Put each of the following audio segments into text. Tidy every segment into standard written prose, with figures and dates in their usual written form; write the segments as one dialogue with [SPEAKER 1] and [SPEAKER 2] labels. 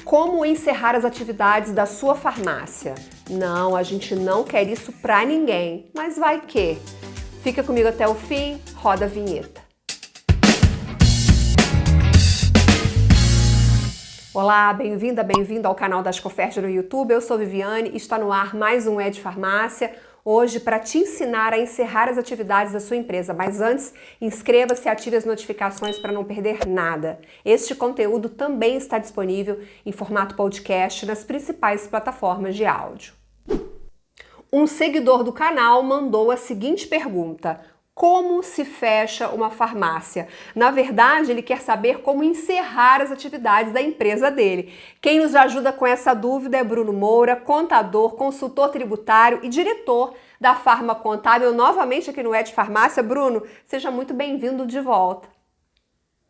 [SPEAKER 1] Como encerrar as atividades da sua farmácia? Não, a gente não quer isso pra ninguém, mas vai que. Fica comigo até o fim, roda a vinheta. Olá, bem-vinda, bem-vindo ao canal da Ascoferd no YouTube. Eu sou Viviane e está no ar mais um É de Farmácia. Hoje para te ensinar a encerrar as atividades da sua empresa. Mas antes, inscreva-se e ative as notificações para não perder nada. Este conteúdo também está disponível em formato podcast nas principais plataformas de áudio. Um seguidor do canal mandou a seguinte pergunta: como se fecha uma farmácia? Na verdade, ele quer saber como encerrar as atividades da empresa dele. Quem nos ajuda com essa dúvida é Bruno Moura, contador, consultor tributário e diretor da Farma Contábil, novamente aqui no É de Farmácia. Bruno, seja muito bem-vindo de volta.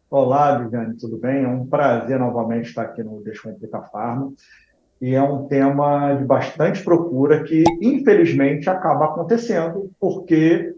[SPEAKER 2] Olá, Viviane, tudo bem? É um prazer novamente estar aqui no Descomplica Farma. E é um tema de bastante procura que, infelizmente, acaba acontecendo porque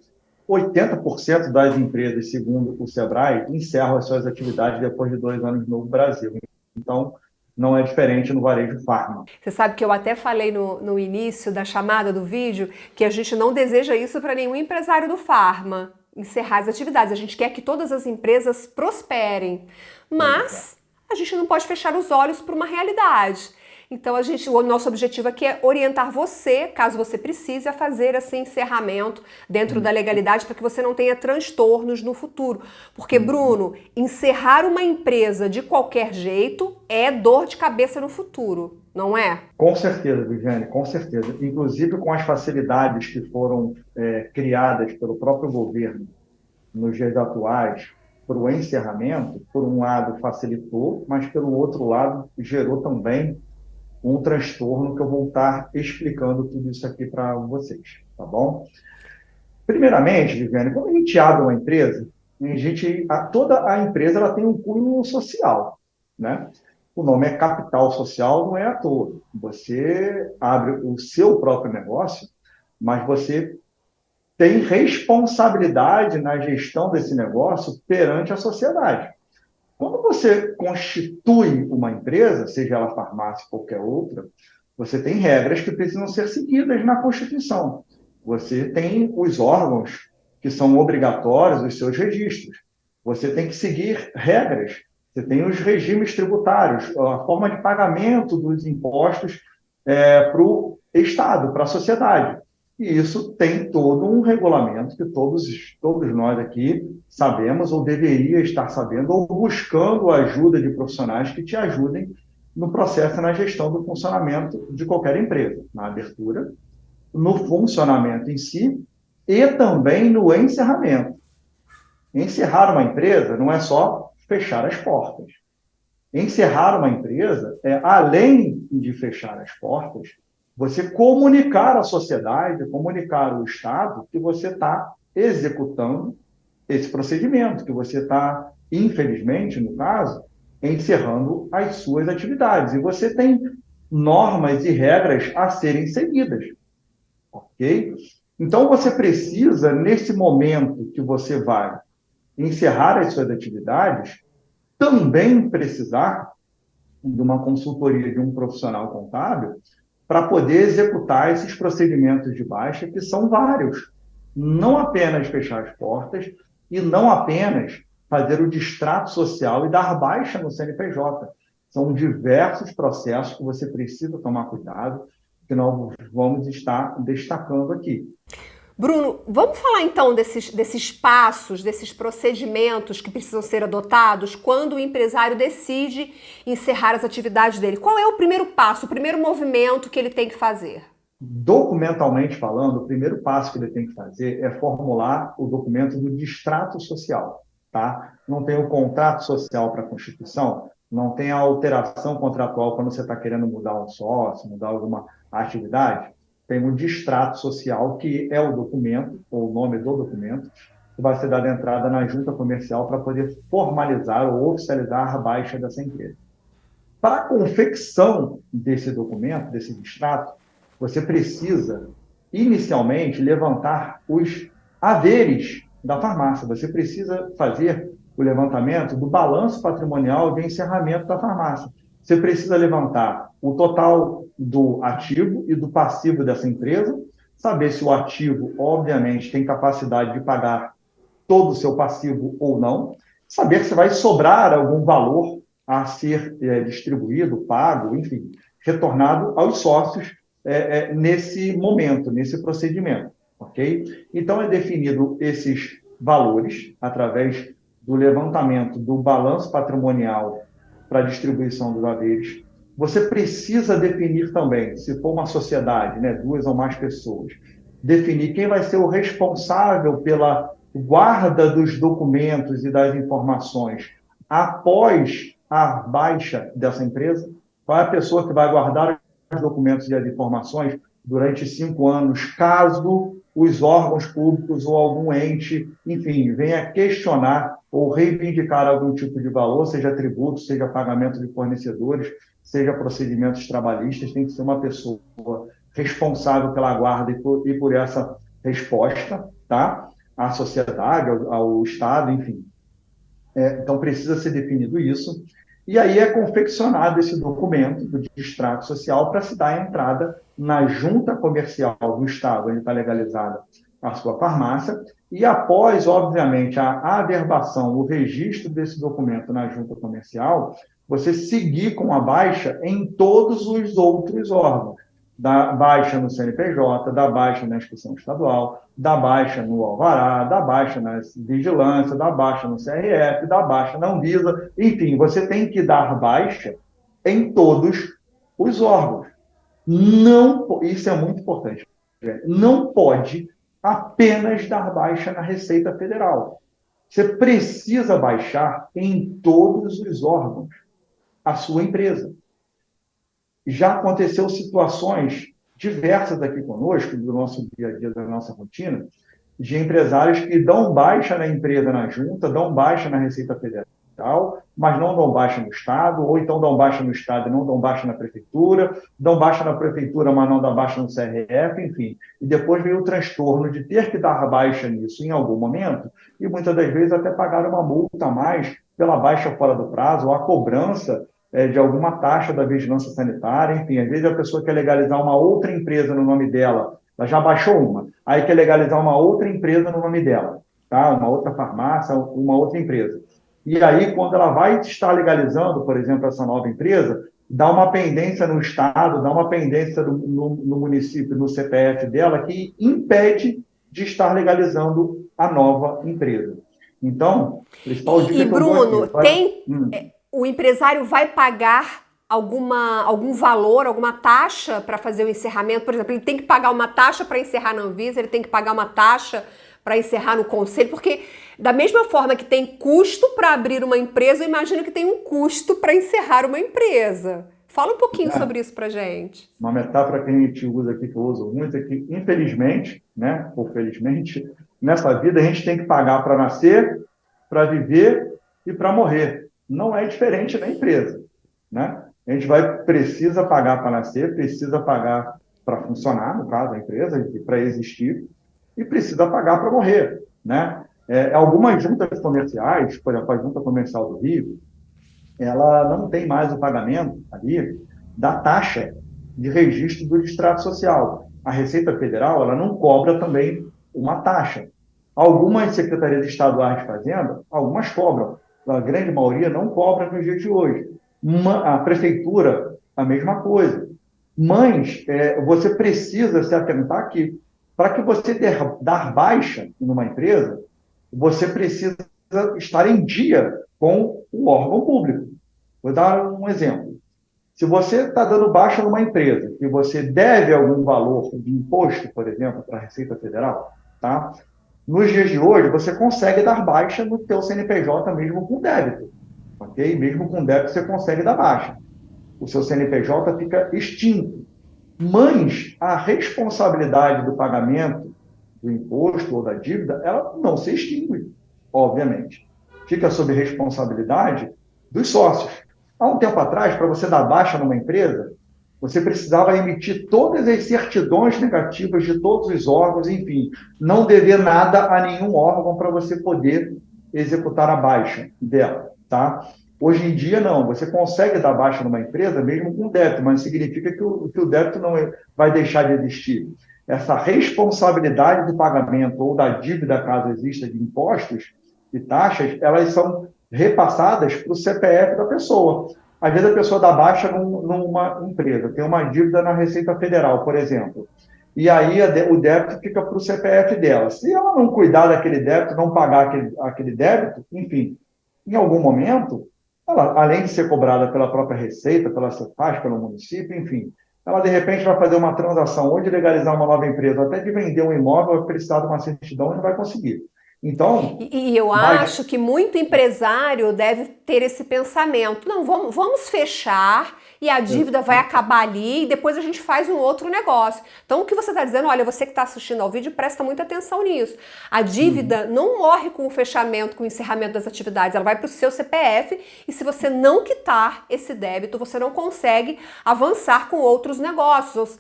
[SPEAKER 2] 80% das empresas, segundo o Sebrae, encerram as suas atividades depois de 2 anos no Brasil. Então, não é diferente no varejo farma.
[SPEAKER 1] Você sabe que eu até falei no início da chamada do vídeo que a gente não deseja isso para nenhum empresário do farma, encerrar as atividades. A gente quer que todas as empresas prosperem, mas a gente não pode fechar os olhos para uma realidade. Então, o nosso objetivo aqui é orientar você, caso você precise, a fazer esse encerramento dentro da legalidade para que você não tenha transtornos no futuro. Porque, Bruno, encerrar uma empresa de qualquer jeito é dor de cabeça no futuro, não é?
[SPEAKER 2] Com certeza, Viviane, com certeza. Inclusive com as facilidades que foram criadas pelo próprio governo nos dias atuais para o encerramento, por um lado facilitou, mas pelo outro lado gerou também um transtorno que eu vou estar explicando tudo isso aqui para vocês, tá bom? Primeiramente, Viviane, quando a gente abre uma empresa, toda a empresa ela tem um cunho social, né? O nome é capital social, não é à toa. Você abre o seu próprio negócio, mas você tem responsabilidade na gestão desse negócio perante a sociedade. Quando você constitui uma empresa, seja ela farmácia ou qualquer outra, você tem regras que precisam ser seguidas na Constituição. Você tem os órgãos que são obrigatórios, os seus registros. Você tem que seguir regras. Você tem os regimes tributários, a forma de pagamento dos impostos para o Estado, para a sociedade. E isso tem todo um regulamento que todos nós aqui sabemos ou deveria estar sabendo ou buscando a ajuda de profissionais que te ajudem no processo e na gestão do funcionamento de qualquer empresa, na abertura, no funcionamento em si e também no encerramento. Encerrar uma empresa não é só fechar as portas. Encerrar uma empresa é, além de fechar as portas, você comunicar à sociedade, comunicar ao Estado que você está executando esse procedimento, que você está, infelizmente, no caso, encerrando as suas atividades. E você tem normas e regras a serem seguidas, ok? Então, você precisa, nesse momento que você vai encerrar as suas atividades, também precisar de uma consultoria de um profissional contábil para poder executar esses procedimentos de baixa, que são vários. Não apenas fechar as portas e não apenas fazer o distrato social e dar baixa no CNPJ. São diversos processos que você precisa tomar cuidado, que nós vamos estar destacando aqui.
[SPEAKER 1] Bruno, vamos falar então desses passos, desses procedimentos que precisam ser adotados quando o empresário decide encerrar as atividades dele. Qual é o primeiro passo, o primeiro movimento que ele tem que fazer?
[SPEAKER 2] Documentalmente falando, o primeiro passo que ele tem que fazer é formular o documento do distrato social, tá? Não tem o contrato social para a Constituição, não tem a alteração contratual quando você está querendo mudar um sócio, mudar alguma atividade. Tem um distrato social, que é o documento, ou o nome do documento, que vai ser dado entrada na junta comercial para poder formalizar ou oficializar a baixa dessa empresa. Para a confecção desse documento, desse distrato, você precisa, inicialmente, levantar os haveres da farmácia. Você precisa fazer o levantamento do balanço patrimonial de encerramento da farmácia. você precisa levantar o total do ativo e do passivo dessa empresa, saber se o ativo, obviamente, tem capacidade de pagar todo o seu passivo ou não, saber se vai sobrar algum valor a ser distribuído, pago, enfim, retornado aos sócios nesse momento, nesse procedimento, ok? Então, é definido esses valores através do levantamento do balanço patrimonial para a distribuição dos haveres. Você precisa definir também, se for uma sociedade, né, 2 ou mais pessoas, definir quem vai ser o responsável pela guarda dos documentos e das informações após a baixa dessa empresa. Qual é a pessoa que vai guardar os documentos e as informações durante 5 anos, caso os órgãos públicos ou algum ente, enfim, venha questionar ou reivindicar algum tipo de valor, seja tributo, seja pagamento de fornecedores, seja procedimentos trabalhistas, tem que ser uma pessoa responsável pela guarda e por essa resposta, tá? À sociedade, ao Estado, enfim. Então, precisa ser definido isso. E aí é confeccionado esse documento do extrato social para se dar a entrada na junta comercial do Estado, onde está legalizada a sua farmácia, e após, obviamente, a averbação, o registro desse documento na junta comercial, você seguir com a baixa em todos os outros órgãos. Da baixa no CNPJ, da baixa na inscrição estadual, da baixa no alvará, da baixa na vigilância, da baixa no CRF, da baixa na Anvisa, enfim, você tem que dar baixa em todos os órgãos. Não, isso é muito importante, não pode apenas dar baixa na Receita Federal. Você precisa baixar em todos os órgãos a sua empresa. Já aconteceu situações diversas aqui conosco, do nosso dia a dia, da nossa rotina, de empresários que dão baixa na empresa na junta, dão baixa na Receita Federal, mas não dão baixa no Estado, ou então dão baixa no Estado e não dão baixa na Prefeitura, dão baixa na Prefeitura, mas não dão baixa no CRF, enfim. E depois vem o transtorno de ter que dar baixa nisso em algum momento, e muitas das vezes até pagar uma multa a mais pela baixa fora do prazo, ou a cobrança de alguma taxa da vigilância sanitária, enfim, às vezes a pessoa quer legalizar uma outra empresa no nome dela, ela já baixou uma, aí quer legalizar uma outra empresa no nome dela, tá? Uma outra farmácia, uma outra empresa. E aí, quando ela vai estar legalizando, por exemplo, essa nova empresa, dá uma pendência no Estado, dá uma pendência no município, no CPF dela, que impede de estar legalizando a nova empresa. Então, a principal dica
[SPEAKER 1] E Bruno, o empresário vai pagar algum valor, alguma taxa para fazer o encerramento? Por exemplo, ele tem que pagar uma taxa para encerrar na Anvisa, ele tem que pagar uma taxa para encerrar no conselho, porque da mesma forma que tem custo para abrir uma empresa, eu imagino que tem um custo para encerrar uma empresa. Fala um pouquinho sobre isso para gente.
[SPEAKER 2] Uma metáfora que a gente usa aqui, que eu uso muito, é que, infelizmente, né, ou felizmente, nessa vida a gente tem que pagar para nascer, para viver e para morrer. Não é diferente na empresa, né? A gente precisa pagar para nascer, precisa pagar para funcionar, no caso, a empresa, para existir, e precisa pagar para morrer, né? Algumas juntas comerciais, por exemplo, a Junta Comercial do Rio, ela não tem mais o pagamento ali da taxa de registro do extrato social. A Receita Federal, ela não cobra também uma taxa. Algumas secretarias estaduais de Fazenda, algumas cobram. A grande maioria não cobra nos dias de hoje. A prefeitura, a mesma coisa. Mas você precisa se atentar que, para que você dar baixa numa empresa, você precisa estar em dia com o órgão público. Vou dar um exemplo. Se você está dando baixa numa empresa e você deve algum valor de imposto, por exemplo, para a Receita Federal, tá? Nos dias de hoje, você consegue dar baixa no teu CNPJ mesmo com débito, ok? Mesmo com débito, você consegue dar baixa. O seu CNPJ fica extinto. Mas a responsabilidade do pagamento do imposto ou da dívida, ela não se extingue, obviamente. Fica sob responsabilidade dos sócios. Há um tempo atrás, para você dar baixa numa empresa, você precisava emitir todas as certidões negativas de todos os órgãos, enfim, não dever nada a nenhum órgão para você poder executar a baixa dela, tá? Hoje em dia, não. Você consegue dar baixa numa empresa mesmo com débito, mas significa que o débito não vai deixar de existir. Essa responsabilidade do pagamento ou da dívida, caso exista, de impostos e taxas, elas são repassadas para o CPF da pessoa. Às vezes a pessoa dá baixa numa empresa, tem uma dívida na Receita Federal, por exemplo, e aí o débito fica para o CPF dela. Se ela não cuidar daquele débito, não pagar aquele débito, enfim, em algum momento, ela, além de ser cobrada pela própria Receita, pela Cefaz, pelo município, enfim, ela de repente vai fazer uma transação ou de legalizar uma nova empresa, ou até de vender um imóvel, vai precisar de uma certidão e não vai conseguir. Então,
[SPEAKER 1] E eu acho que muito empresário deve ter esse pensamento. Não, vamos fechar e a dívida vai acabar ali e depois a gente faz um outro negócio. Então, o que você está dizendo, olha, você que está assistindo ao vídeo, presta muita atenção nisso. A dívida não morre com o fechamento, com o encerramento das atividades, ela vai para o seu CPF e se você não quitar esse débito, você não consegue avançar com outros negócios.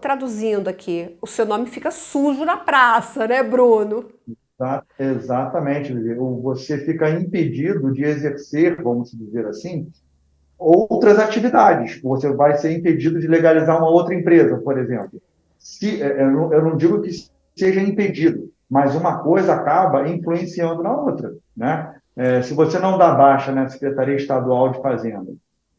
[SPEAKER 1] Traduzindo aqui, o seu nome fica sujo na praça, né, Bruno?
[SPEAKER 2] Exatamente, Vivi. Você fica impedido de exercer, vamos dizer assim, outras atividades. Você vai ser impedido de legalizar uma outra empresa, por exemplo. Eu não digo que seja impedido, mas uma coisa acaba influenciando na outra, né? Se você não dá baixa na Secretaria Estadual de Fazenda,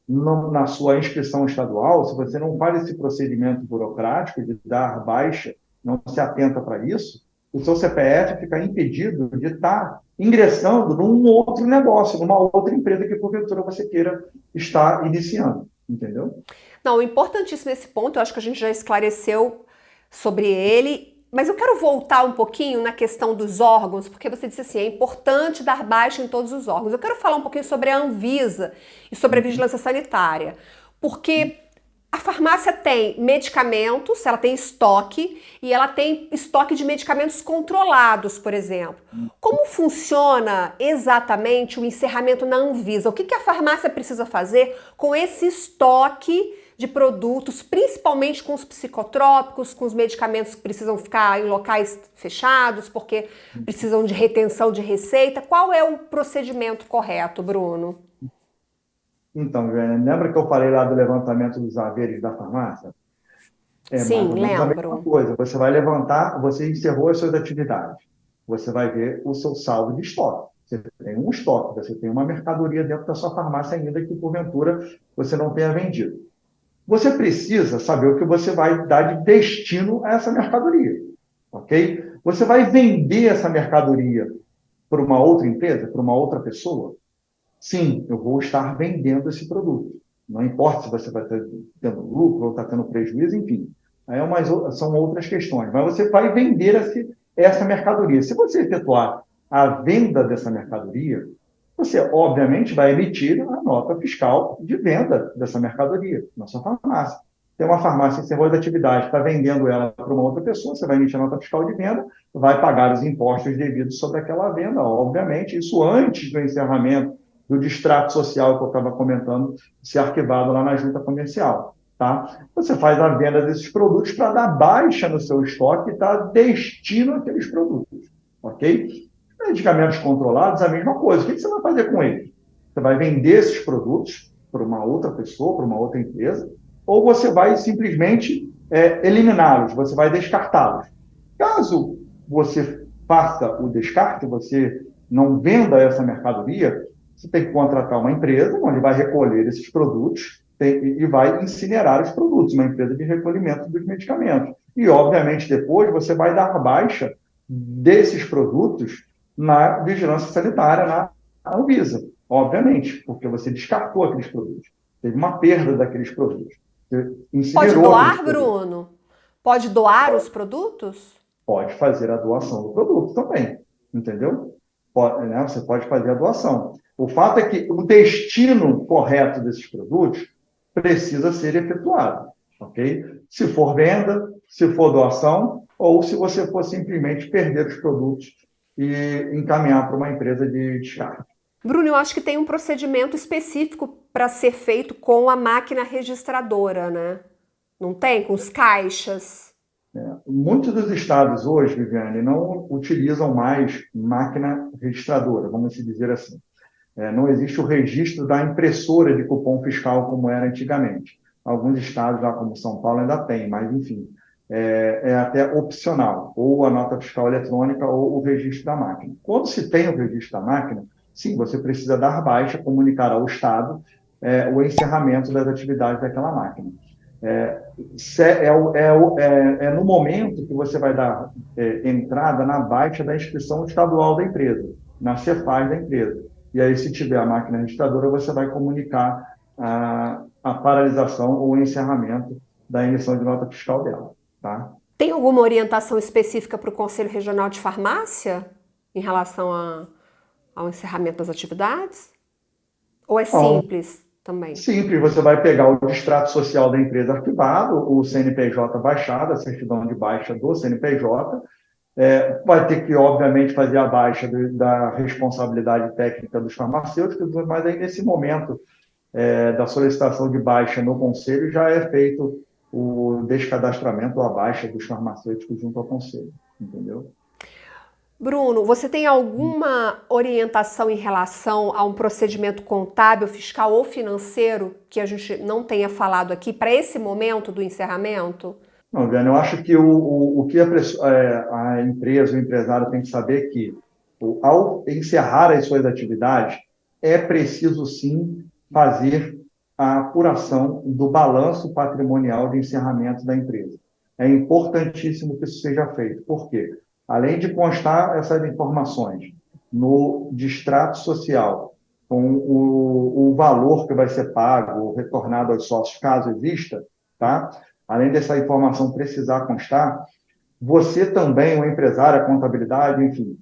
[SPEAKER 2] na sua inscrição estadual, se você não faz esse procedimento burocrático de dar baixa, não se atenta para isso, o seu CPF fica impedido de estar ingressando num outro negócio, numa outra empresa que, porventura, você queira estar iniciando, entendeu?
[SPEAKER 1] Não, importantíssimo esse ponto, eu acho que a gente já esclareceu sobre ele, mas eu quero voltar um pouquinho na questão dos órgãos, porque você disse assim, é importante dar baixa em todos os órgãos. Eu quero falar um pouquinho sobre a Anvisa e sobre a vigilância sanitária, porque a farmácia tem medicamentos, ela tem estoque e ela tem estoque de medicamentos controlados, por exemplo. Como funciona exatamente o encerramento na Anvisa? O que a farmácia precisa fazer com esse estoque de produtos, principalmente com os psicotrópicos, com os medicamentos que precisam ficar em locais fechados, porque precisam de retenção de receita? Qual é o procedimento correto, Bruno?
[SPEAKER 2] Então, lembra que eu falei lá do levantamento dos haveres da farmácia? É mais
[SPEAKER 1] Sim,
[SPEAKER 2] ou menos a mesma
[SPEAKER 1] lembro.
[SPEAKER 2] coisa. Você vai levantar, você encerrou as suas atividades. Você vai ver o seu saldo de estoque. Você tem um estoque, você tem uma mercadoria dentro da sua farmácia ainda que, porventura, você não tenha vendido. Você precisa saber o que você vai dar de destino a essa mercadoria, ok? Você vai vender essa mercadoria para uma outra empresa, para uma outra pessoa? Sim, eu vou estar vendendo esse produto. Não importa se você vai estar tendo lucro ou está tendo prejuízo, enfim. São outras questões. Mas você vai vender essa mercadoria. Se você efetuar a venda dessa mercadoria, você, obviamente, vai emitir a nota fiscal de venda dessa mercadoria na sua farmácia. Tem uma farmácia que encerrou as atividades, está vendendo ela para uma outra pessoa, você vai emitir a nota fiscal de venda, vai pagar os impostos devidos sobre aquela venda, obviamente, isso antes do encerramento do distrato social que eu estava comentando, ser arquivado lá na junta comercial. Tá? Você faz a venda desses produtos para dar baixa no seu estoque e dar destino àqueles produtos. Ok? Medicamentos controlados, a mesma coisa. O que você vai fazer com eles? Você vai vender esses produtos para uma outra pessoa, para uma outra empresa, ou você vai simplesmente eliminá-los, você vai descartá-los. Caso você faça o descarte, você não venda essa mercadoria, você tem que contratar uma empresa onde vai recolher esses produtos e vai incinerar os produtos, uma empresa de recolhimento dos medicamentos. E, obviamente, depois você vai dar baixa desses produtos na vigilância sanitária, na Anvisa, obviamente, porque você descartou aqueles produtos. Teve uma perda daqueles produtos. Você
[SPEAKER 1] Pode
[SPEAKER 2] incinerou aqueles
[SPEAKER 1] doar,
[SPEAKER 2] produtos.
[SPEAKER 1] Bruno? Pode doar os produtos?
[SPEAKER 2] Pode fazer a doação do produto também, entendeu? Pode, né? Você pode fazer a doação. O fato é que o destino correto desses produtos precisa ser efetuado, ok? Se for venda, se for doação, ou se você for simplesmente perder os produtos e encaminhar para uma empresa de descarte.
[SPEAKER 1] Bruno, eu acho que tem um procedimento específico para ser feito com a máquina registradora, né? Não tem? Com os caixas?
[SPEAKER 2] Muitos dos estados hoje, Viviane, não utilizam mais máquina registradora, vamos dizer assim. Não existe o registro da impressora de cupom fiscal como era antigamente. Alguns estados, lá como São Paulo, ainda tem, mas, enfim, é até opcional, ou a nota fiscal eletrônica ou o registro da máquina. Quando se tem o registro da máquina, sim, você precisa dar baixa, comunicar ao Estado o encerramento das atividades daquela máquina. No momento que você vai dar entrada na baixa da inscrição estadual da empresa, na Cefaz da empresa. E aí, se tiver a máquina registradora, você vai comunicar a paralisação ou o encerramento da emissão de nota fiscal dela. Tá?
[SPEAKER 1] Tem alguma orientação específica para o Conselho Regional de Farmácia em relação ao encerramento das atividades? Ou é simples também?
[SPEAKER 2] Simples, você vai pegar o extrato social da empresa arquivado, o CNPJ baixado, a certidão de baixa do CNPJ, vai ter que, obviamente, fazer a baixa da responsabilidade técnica dos farmacêuticos, mas aí, nesse momento da solicitação de baixa no Conselho, já é feito o descadastramento ou a baixa dos farmacêuticos junto ao Conselho, entendeu?
[SPEAKER 1] Bruno, você tem alguma orientação em relação a um procedimento contábil, fiscal ou financeiro que a gente não tenha falado aqui para esse momento do encerramento?
[SPEAKER 2] Não, Viana, eu acho que o que a empresa, o empresário tem que saber é que, ao encerrar as suas atividades, é preciso, sim, fazer a apuração do balanço patrimonial de encerramento da empresa. É importantíssimo que isso seja feito. Por quê? Além de constar essas informações no distrato social, com o valor que vai ser pago, retornado aos sócios, caso exista, tá? Além dessa informação precisar constar, você também, o empresário, a contabilidade, enfim,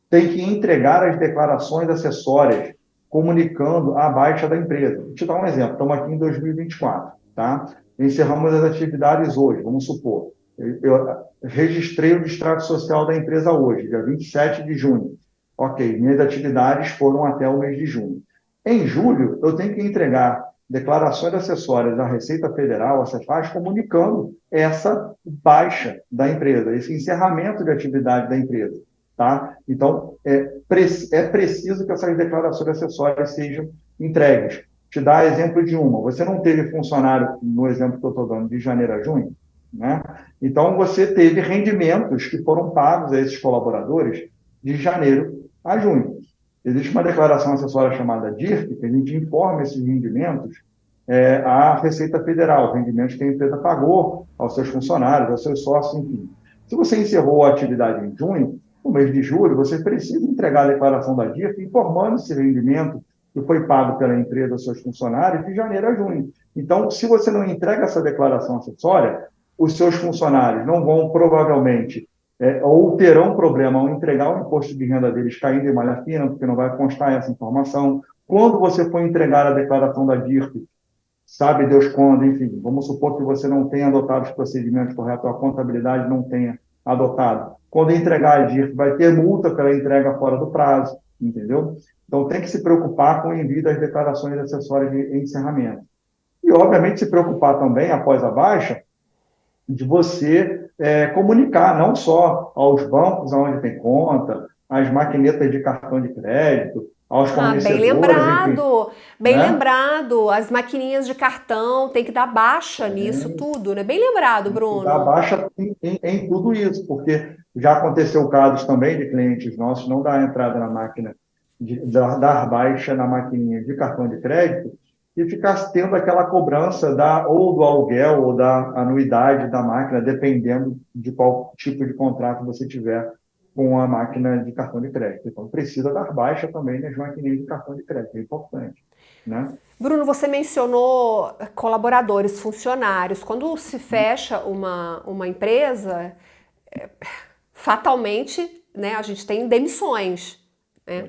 [SPEAKER 2] tem que entregar as declarações acessórias comunicando a baixa da empresa. Vou te dar um exemplo. Estamos aqui em 2024, tá? Encerramos as atividades hoje, vamos supor. Eu registrei o distrato social da empresa hoje, dia 27 de junho. Ok, minhas atividades foram até o mês de junho. Em julho, eu tenho que entregar declarações acessórias à Receita Federal, a Cefaz, comunicando essa baixa da empresa, esse encerramento de atividade da empresa. Tá? Então, é preciso que essas declarações acessórias sejam entregues. Te dar exemplo de uma. Você não teve funcionário, no exemplo que eu estou dando, de janeiro a junho, né? Então, você teve rendimentos que foram pagos a esses colaboradores de janeiro a junho. Existe uma declaração acessória chamada DIRF, que a gente informa esses rendimentos à Receita Federal, rendimentos que a empresa pagou aos seus funcionários, aos seus sócios, enfim. Se você encerrou a atividade em junho, no mês de julho, você precisa entregar a declaração da DIRF informando esse rendimento que foi pago pela empresa aos seus funcionários de janeiro a junho. Então, se você não entrega essa declaração acessória, os seus funcionários não vão, provavelmente, ou terão problema ao entregar o imposto de renda deles caindo em malha fina, porque não vai constar essa informação. Quando você for entregar a declaração da DIRF, sabe Deus quando, enfim, vamos supor que você não tenha adotado os procedimentos corretos, a contabilidade não tenha adotado. Quando entregar a DIRF, vai ter multa pela entrega fora do prazo, entendeu? Então, tem que se preocupar com o envio das declarações acessórias de encerramento. E, obviamente, se preocupar também, após a baixa, de você comunicar não só aos bancos onde tem conta, às maquinetas de cartão de crédito, aos fornecedores.
[SPEAKER 1] Bem lembrado,
[SPEAKER 2] enfim,
[SPEAKER 1] bem
[SPEAKER 2] né?
[SPEAKER 1] lembrado. As maquininhas de cartão, tem que dar baixa nisso tudo, né? Bem lembrado, Bruno.
[SPEAKER 2] Dar baixa em tudo isso, porque já aconteceu casos também de clientes nossos não dar entrada na máquina, dar baixa na maquininha de cartão de crédito e ficar tendo aquela cobrança ou do aluguel ou da anuidade da máquina, dependendo de qual tipo de contrato você tiver com a máquina de cartão de crédito. Então, precisa dar baixa também nas maquininhas de cartão de crédito, é importante, né?
[SPEAKER 1] Bruno, você mencionou colaboradores, funcionários. Quando se fecha uma empresa, fatalmente, né, a gente tem demissões, né?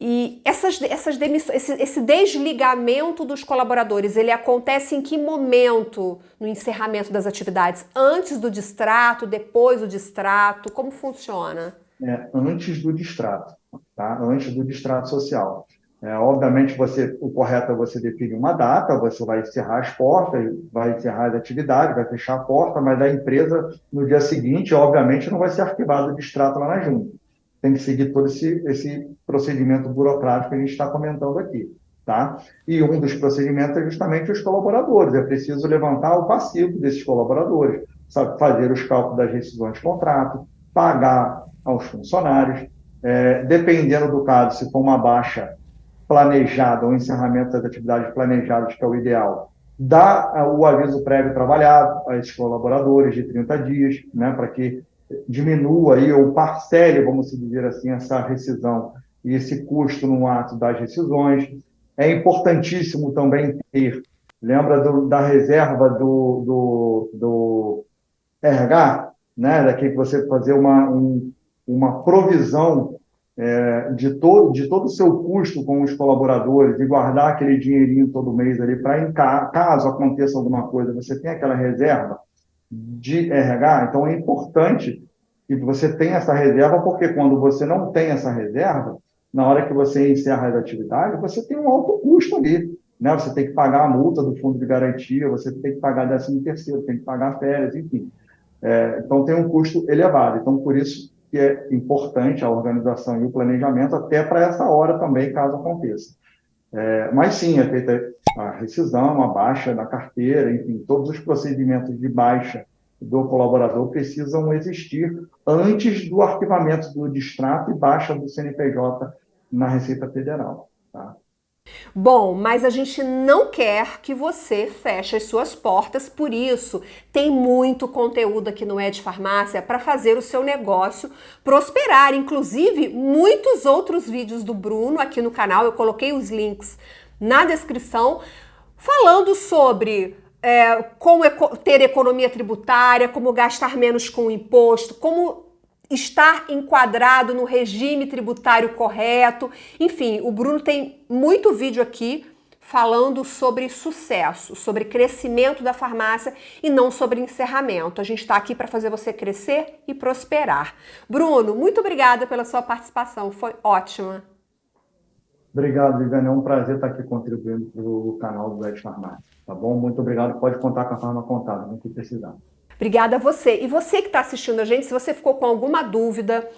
[SPEAKER 1] E essas demissões, esse desligamento dos colaboradores, ele acontece em que momento no encerramento das atividades? Antes do distrato, depois do distrato? Como funciona?
[SPEAKER 2] Antes do distrato, tá? Antes do distrato social. Obviamente, o correto é você definir uma data, você vai encerrar as portas, vai encerrar as atividades, vai fechar a porta, mas a empresa, no dia seguinte, obviamente, não vai ser arquivado o distrato lá na junta. tem que seguir todo esse procedimento burocrático que a gente está comentando aqui. Tá? E um dos procedimentos é justamente os colaboradores. É preciso levantar o passivo desses colaboradores, sabe? Fazer os cálculos das rescisões de contrato, pagar aos funcionários, dependendo do caso, se for uma baixa planejada, ou encerramento das atividades planejadas, que é o ideal, dá o aviso prévio trabalhado a esses colaboradores de 30 dias, né, para que diminua aí, ou parcele, vamos dizer assim, essa rescisão e esse custo no ato das rescisões. É importantíssimo também ter, lembra da reserva do RH, né, daqui que você fazer uma provisão de todo o seu custo com os colaboradores e guardar aquele dinheirinho todo mês ali para, caso aconteça alguma coisa, você tem aquela reserva de RH. Então, é importante que você tenha essa reserva, porque quando você não tem essa reserva, na hora que você encerra as atividades, você tem um alto custo ali, né? Você tem que pagar a multa do fundo de garantia, você tem que pagar 13º, tem que pagar férias, enfim. Então, tem um custo elevado. Então, por isso que é importante a organização e o planejamento, até para essa hora também, caso aconteça. Mas sim, é feita a rescisão, a baixa da carteira, enfim, todos os procedimentos de baixa do colaborador precisam existir antes do arquivamento do distrato e baixa do CNPJ na Receita Federal. Tá?
[SPEAKER 1] Bom, mas a gente não quer que você feche as suas portas, por isso tem muito conteúdo aqui no Ed Farmácia para fazer o seu negócio prosperar. Inclusive, muitos outros vídeos do Bruno aqui no canal, eu coloquei os links na descrição, falando sobre como ter economia tributária, como gastar menos com imposto, como estar enquadrado no regime tributário correto. Enfim, o Bruno tem muito vídeo aqui falando sobre sucesso, sobre crescimento da farmácia e não sobre encerramento. A gente está aqui para fazer você crescer e prosperar. Bruno, muito obrigada pela sua participação, foi ótima.
[SPEAKER 2] Obrigado, Viviane. É um prazer estar aqui contribuindo para o canal do Ed Farmácia. Tá bom? Muito obrigado. Pode contar com a Farma Contábil, no que precisar.
[SPEAKER 1] Obrigada a você. E você que está assistindo a gente, se você ficou com alguma dúvida,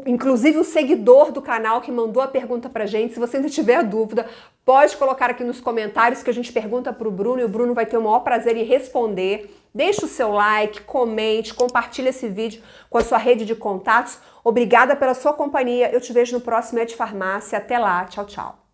[SPEAKER 1] inclusive o seguidor do canal que mandou a pergunta pra gente, se você ainda tiver dúvida, pode colocar aqui nos comentários que a gente pergunta pro Bruno e o Bruno vai ter o maior prazer em responder. Deixe o seu like, comente, compartilhe esse vídeo com a sua rede de contatos. Obrigada pela sua companhia. Eu te vejo no próximo Ed Farmácia. Até lá. Tchau, tchau.